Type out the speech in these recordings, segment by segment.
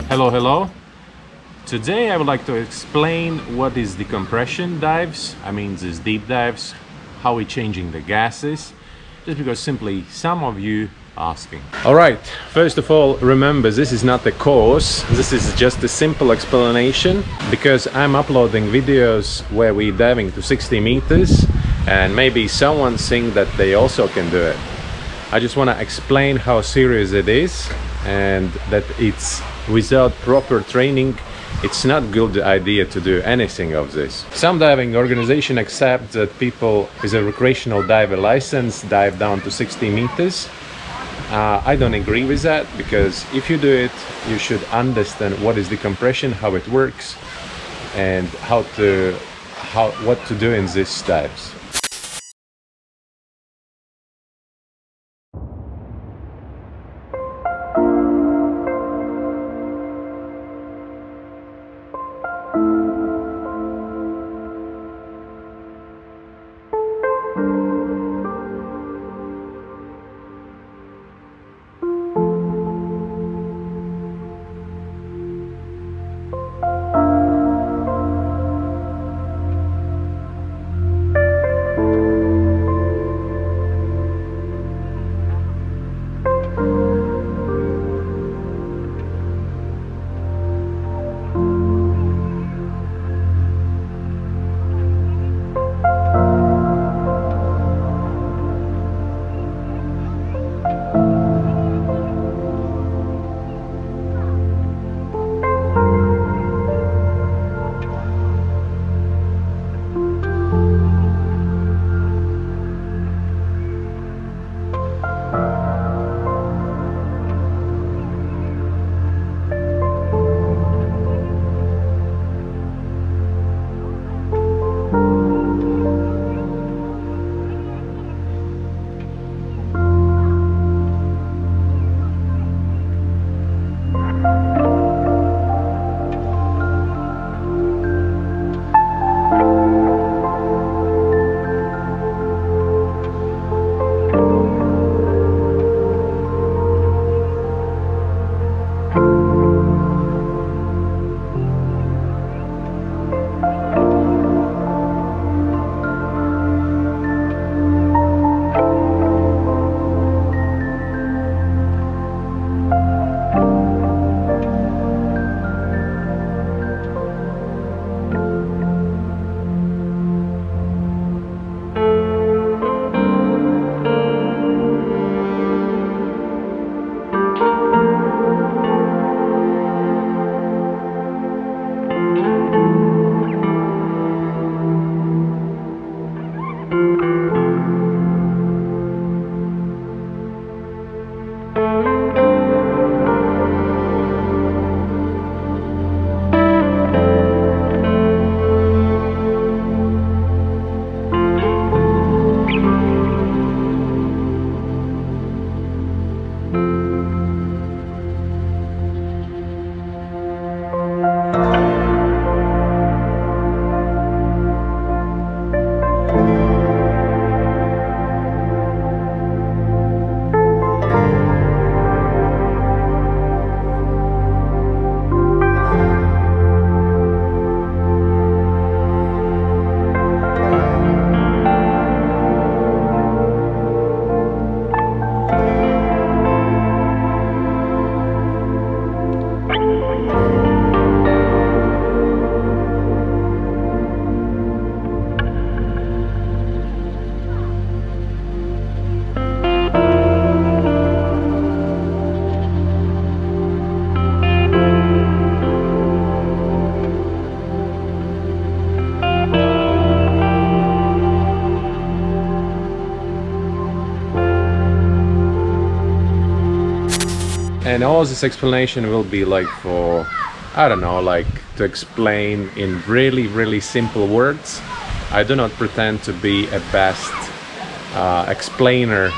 Hello. Today I would like to explain what is decompression dives. I mean these deep dives, how we're changing the gases, just because simply some of you asking. Alright, first of all, remember this is not a course, this is just a simple explanation, because I'm uploading videos where we're diving to 60 meters and maybe someone think that they also can do it. I just want to explain how serious it is and that it's without proper training it's not a good idea to do anything of this. Some diving organizations accept that people with a recreational diver license dive down to 60 meters. I don't agree with that, because if you do it, you should understand what is decompression, how it works, and what to do in these dives. And all this explanation will be like for, I don't know, like to explain in really simple words. I do not pretend to be a best explainer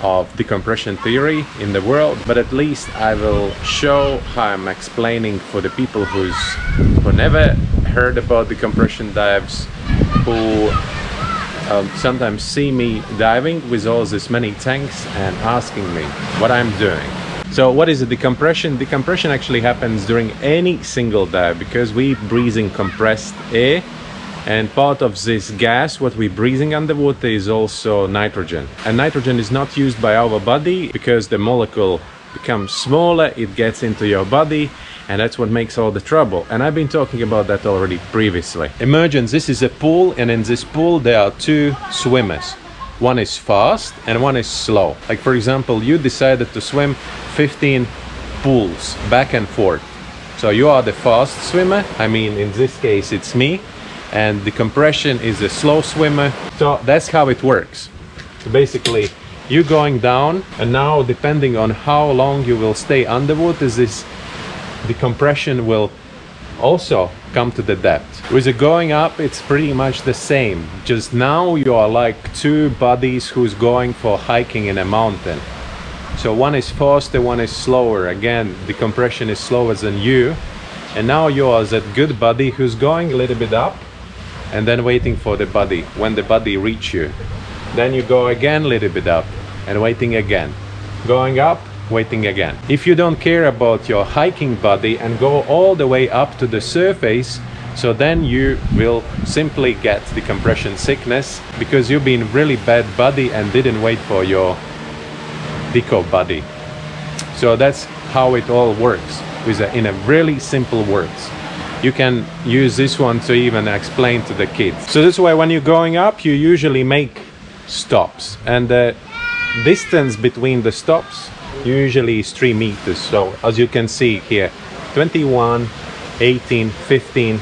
of decompression theory in the world, but at least I will show how I'm explaining for the people who never heard about decompression dives, who sometimes see me diving with all these many tanks and asking me what I'm doing. So what is the decompression? Decompression actually happens during any single dive because we breathing compressed air, and part of this gas what we're breathing underwater is also nitrogen. And nitrogen is not used by our body because the molecule becomes smaller, it gets into your body, and that's what makes all the trouble. And I've been talking about that already previously. Imagine this is a pool, and in this pool there are two swimmers. One is fast and one is slow. Like for example, you decided to swim 15 pools back and forth. So you are the fast swimmer, I mean in this case it's me, and the compression is a slow swimmer. So that's how it works. So basically you going down, and now depending on how long you will stay underwater, the compression will also come to the depth. With the going up, it's pretty much the same. Just now you are like two buddies who's going for hiking in a mountain. So one is faster, one is slower. Again, the compression is slower than you. And now you are that good buddy who's going a little bit up and then waiting for the buddy. When the buddy reach you, then you go again a little bit up and waiting again. Going up, waiting again. If you don't care about your hiking buddy and go all the way up to the surface, so then you will simply get the compression sickness because you've been really bad buddy and didn't wait for your deco buddy. So that's how it all works, in a really simple words. You can use this one to even explain to the kids. So this way, when you're going up, you usually make stops, and the distance between the stops usually is 3 meters. So as you can see here, 21, 18, 15,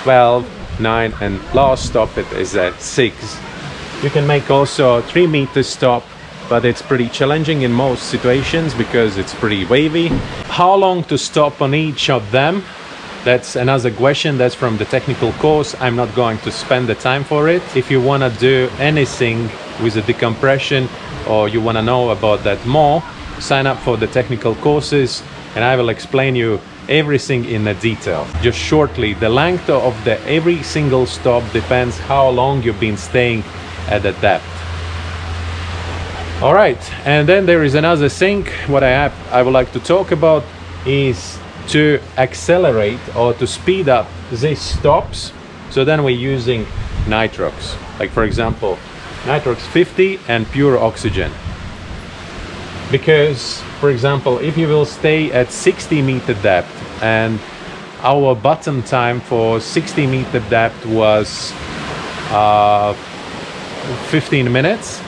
12, 9, and last stop it is at 6. You can make also 3 meter stop, but it's pretty challenging in most situations because it's pretty wavy. How long to stop on each of them? That's another question. That's from the technical course. I'm not going to spend the time for it. If you want to do anything with the decompression, or you want to know about that more, sign up for the technical courses and I will explain you everything in the detail. Just shortly, the length of every single stop depends how long you've been staying at the depth. All right, and then there is another thing what I would like to talk about is to accelerate or to speed up these stops. So then we're using nitrox, like for example nitrox 50 and pure oxygen. Because for example, if you will stay at 60 meter depth, and our bottom time for 60 meter depth was 15 minutes.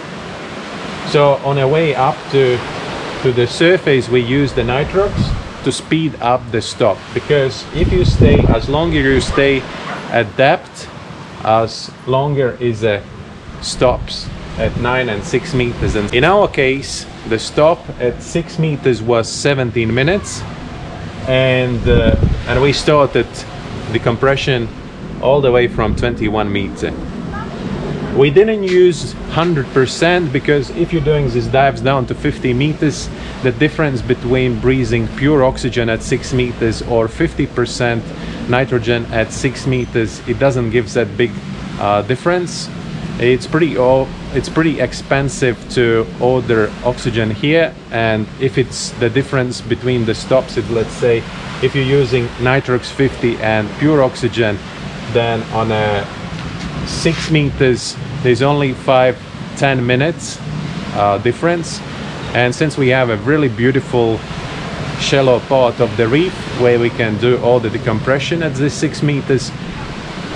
So on our way up to the surface, we use the nitrox to speed up the stop. Because if you stay, as longer you stay at depth, as longer is the stops at 9 and 6 meters. And in our case, the stop at 6 meters was 17 minutes, and we started the compression all the way from 21 meters. We didn't use 100% because if you're doing these dives down to 50 meters, the difference between breathing pure oxygen at 6 meters or 50% nitrogen at 6 meters, it doesn't give that big difference. It's pretty expensive to order oxygen here, and if it's the difference between the stops, let's say if you're using nitrox 50 and pure oxygen, then on a 6 meters there's only 5-10 minutes difference. And since we have a really beautiful shallow part of the reef where we can do all the decompression at this 6 meters,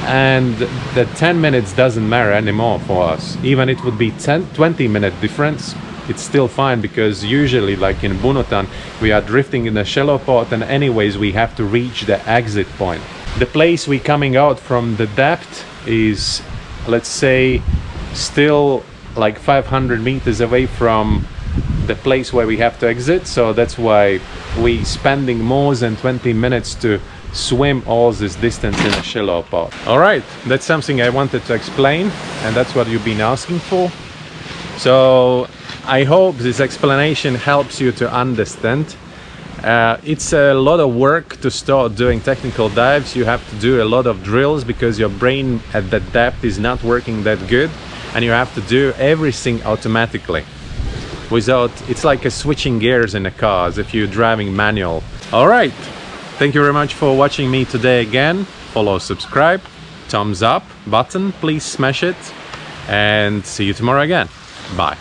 and the 10 minutes doesn't matter anymore for us. Even it would be 20 minute difference, it's still fine, because usually like in Bunutan we are drifting in the shallow part, and anyways we have to reach the exit point. The place we coming out from the depth is, let's say, still like 500 meters away from the place where we have to exit. So that's why we spending more than 20 minutes to swim all this distance in a shallow part. All right, that's something I wanted to explain, and that's what you've been asking for. So I hope this explanation helps you to understand. It's a lot of work to start doing technical dives. You have to do a lot of drills because your brain at that depth is not working that good, and you have to do everything automatically. without, it's like a switching gears in a car as if you're driving manual. All right, thank you very much for watching me today again. Follow, subscribe, thumbs up button, please smash it, and see you tomorrow again. Bye.